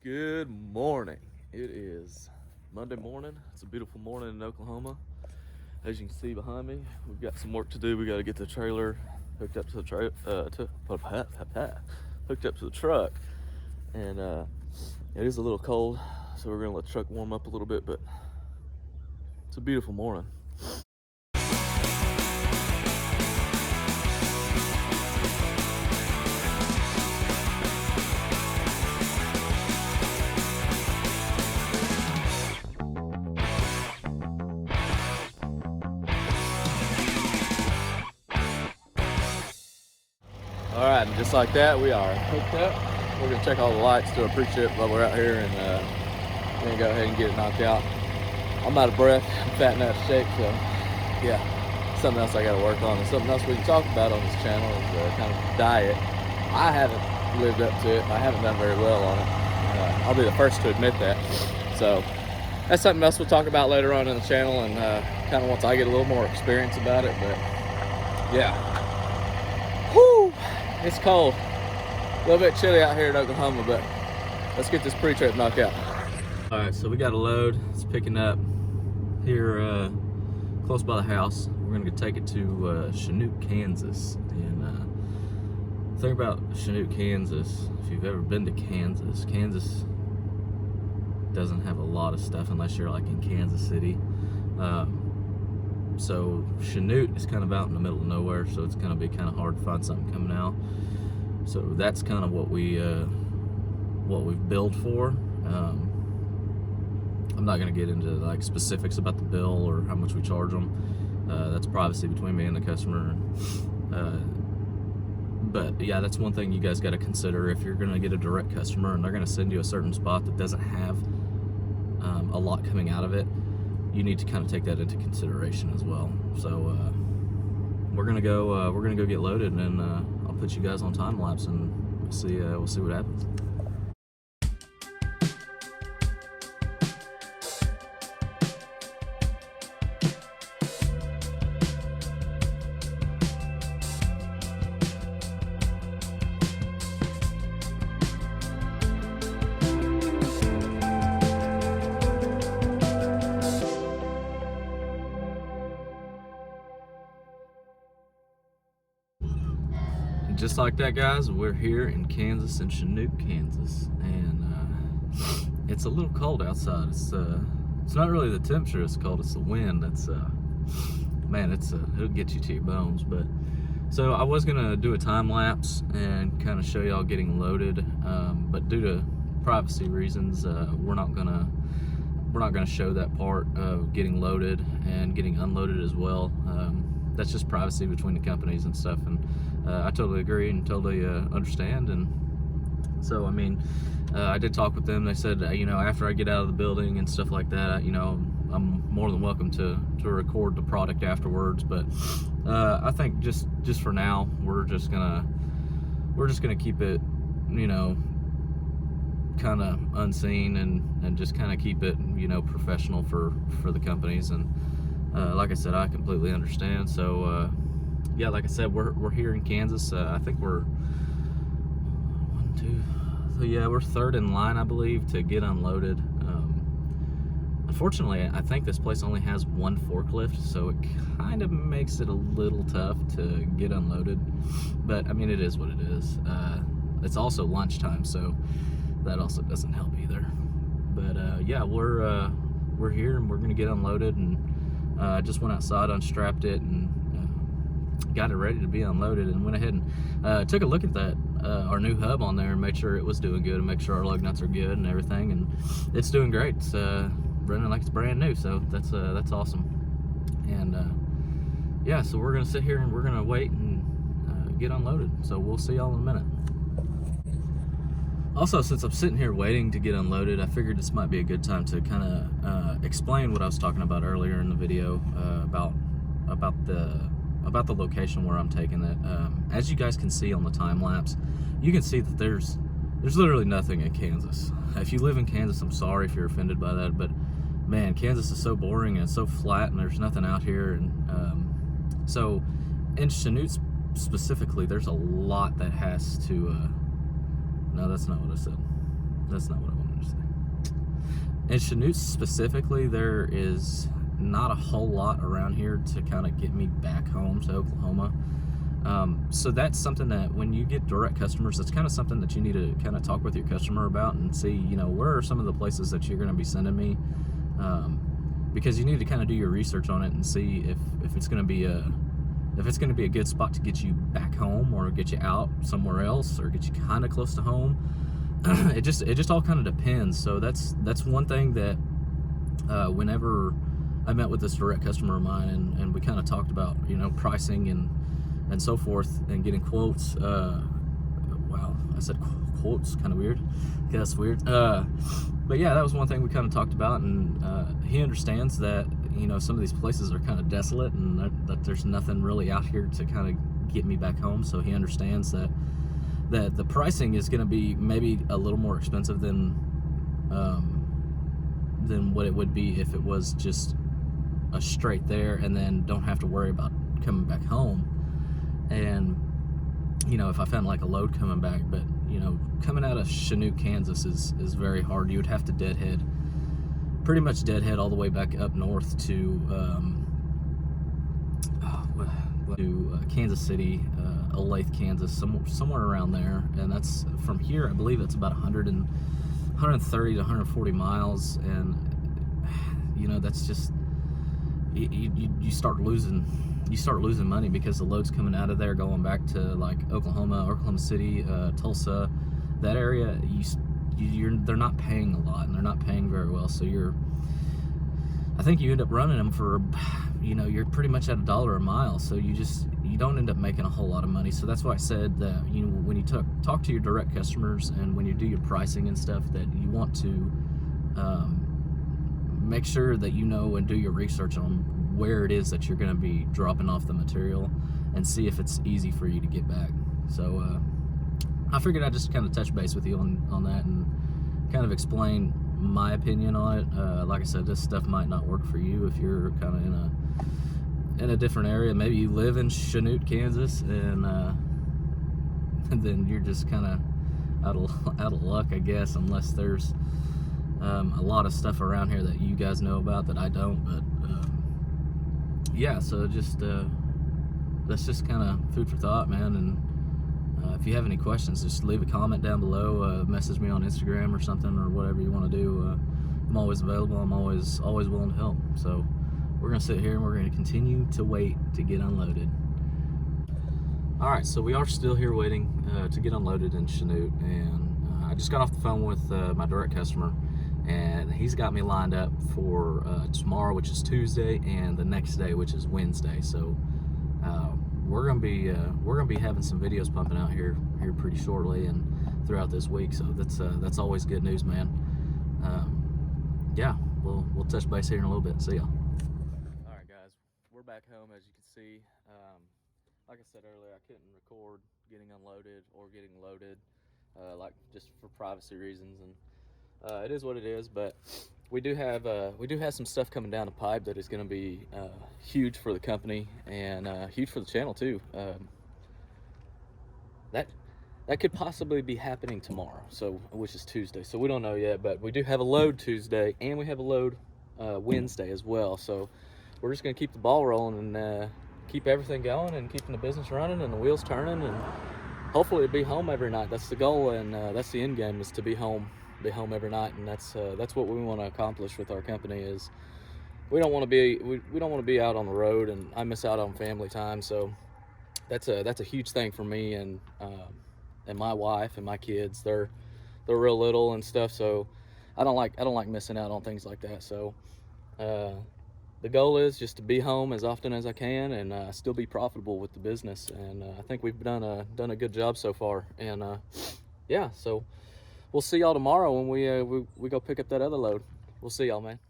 Good morning. It is Monday morning. It's a beautiful morning in Oklahoma. As you can see behind me, we've got some work to do. We got to get the trailer hooked up to the hooked up to the truck, and it is a little cold, so we're gonna let the truck warm up a little bit. But it's a beautiful morning. All right, and just like that, we are hooked up. We're gonna check all the lights, do a pre-trip while we're out here, and then go ahead and get it knocked out. I'm out of breath, I'm fat and out of shape, so yeah, something else I gotta work on. And something else we can talk about on this channel is kind of diet. I haven't lived up to it. I haven't done very well on it. I'll be the first to admit that. So that's something else we'll talk about later on in the channel, and kind of once I get a little more experience about it. But yeah, whoo, it's cold. A little bit chilly out here in Oklahoma, but let's get this pre-trip knocked out. All right, so we got a load. It's picking up here close by the house. We're gonna take it to Chinook, Kansas. And the thing about Chinook, Kansas, if you've ever been to Kansas, Kansas doesn't have a lot of stuff unless you're like in Kansas City. So Chinook is kind of out in the middle of nowhere, so it's gonna be kind of hard to find something coming out. So that's kind of what we've billed for. I'm not gonna get into like specifics about the bill or how much we charge them. That's privacy between me and the customer. But yeah, that's one thing you guys got to consider if you're gonna get a direct customer and they're gonna send you a certain spot that doesn't have a lot coming out of it. You need to kind of take that into consideration as well. So we're gonna go get loaded, and I'll put you guys on time lapse, and we'll see what happens. Just like that, guys, we're here in Kansas, in Chinook, Kansas, and it's a little cold outside. It's not really the temperature it's cold, it's the wind. It's man, it'll get you to your bones. But so I was gonna do a time lapse and kind of show y'all getting loaded, but due to privacy reasons, we're not gonna show that part of getting loaded and getting unloaded as well. That's just privacy between the companies and stuff, and I totally agree and totally understand. And so, I mean, I did talk with them. They said, after I get out of the building and stuff like that, I'm more than welcome to record the product afterwards. But I think just for now, we're just gonna keep it, kind of unseen and just kind of keep it, professional for the companies. And like I said, I completely understand. So yeah, like I said, we're here in Kansas. I think we're we're third in line, I believe, to get unloaded. Unfortunately, I think this place only has one forklift, so it kind of makes it a little tough to get unloaded. But I mean, it is what it is. It's also lunchtime, so that also doesn't help either. But yeah, we're here and we're gonna get unloaded, and I just went outside, unstrapped it, and got it ready to be unloaded, and went ahead and took a look at that our new hub on there and made sure it was doing good and make sure our lug nuts are good and everything, and it's doing great. It's running like it's brand new, so that's awesome. And yeah, so we're gonna sit here and we're gonna wait and get unloaded. So we'll see y'all in a minute. Also, since I'm sitting here waiting to get unloaded, I figured this might be a good time to kind of explain what I was talking about earlier in the video about the location where I'm taking it. As you guys can see on the time lapse, you can see that there's literally nothing in Kansas. If you live in Kansas, I'm sorry if you're offended by that, but man, Kansas is so boring and it's so flat, and there's nothing out here. And so in Chinook specifically, there's a lot that has to no, that's not what I said. That's not what I wanted In Chanute specifically, there is not a whole lot around here to kind of get me back home to Oklahoma. So that's something that when you get direct customers, that's kind of something that you need to kind of talk with your customer about and see, you know, where are some of the places that you're going to be sending me, because you need to kind of do your research on it and see if it's going to be a good spot to get you back home or get you out somewhere else or get you kind of close to home. It just all kind of depends. So that's one thing that whenever I met with this direct customer of mine and we kind of talked about, you know, pricing and so forth and getting quotes. Wow, I said quotes, kind of weird. Yeah, that's weird. But yeah, that was one thing we kind of talked about, and he understands that, you know, some of these places are kind of desolate and that there's nothing really out here to kind of get me back home. So he understands that the pricing is going to be maybe a little more expensive than what it would be if it was just a straight there and then don't have to worry about coming back home. And, you know, if I found like a load coming back, but, you know, coming out of Chanute, Kansas is very hard. You would have to pretty much deadhead all the way back up north to Kansas City, Olathe, Kansas, somewhere around there. And that's from here, I believe it's about 130 to 140 miles. And, you know, that's just, you start losing money because the loads coming out of there going back to like Oklahoma City, Tulsa, that area, they're not paying a lot and they're not paying very well. So I think you end up running them for, you know, you're pretty much at $1 a mile. So you don't end up making a whole lot of money. So that's why I said that, you know, when you talk to your direct customers and when you do your pricing and stuff, that you want to make sure that you know and do your research on where it is that you're going to be dropping off the material and see if it's easy for you to get back. So I figured I'd just kind of touch base with you on that and kind of explain my opinion on it. Like I said, this stuff might not work for you if you're kind of in a different area. Maybe you live in Chanute, Kansas, and then you're just kind of out of luck, I guess, unless there's a lot of stuff around here that you guys know about that I don't. But yeah, so that's just kind of food for thought, man. And if you have any questions, just leave a comment down below, message me on Instagram or something, or whatever you want to do. I'm always available. I'm always willing to help. So we're gonna sit here and we're gonna continue to wait to get unloaded. All right, so we are still here waiting to get unloaded in Chanute, and I just got off the phone with my direct customer, and he's got me lined up for tomorrow, which is Tuesday, and the next day, which is Wednesday. So we're gonna be having some videos pumping out here pretty shortly and throughout this week. So that's always good news, man. Yeah, we'll touch base here in a little bit. See y'all. All right, guys, we're back home, as you can see. Like I said earlier, I couldn't record getting unloaded or getting loaded, like just for privacy reasons, and it is what it is. But we do have some stuff coming down the pipe that is going to be huge for the company and huge for the channel too. That could possibly be happening tomorrow, so which is Tuesday. So we don't know yet, but we do have a load Tuesday and we have a load Wednesday as well. So we're just going to keep the ball rolling and keep everything going and keeping the business running and the wheels turning, and hopefully be home every night. That's the goal, and that's the end game, is to be home every night. And that's what we want to accomplish with our company. Is we don't want to be out on the road, and I miss out on family time. So that's a huge thing for me and my wife and my kids. They're real little and stuff, so I don't like missing out on things like that. So the goal is just to be home as often as I can and still be profitable with the business. And I think we've done a good job so far. And yeah, so we'll see y'all tomorrow when we go pick up that other load. We'll see y'all, man.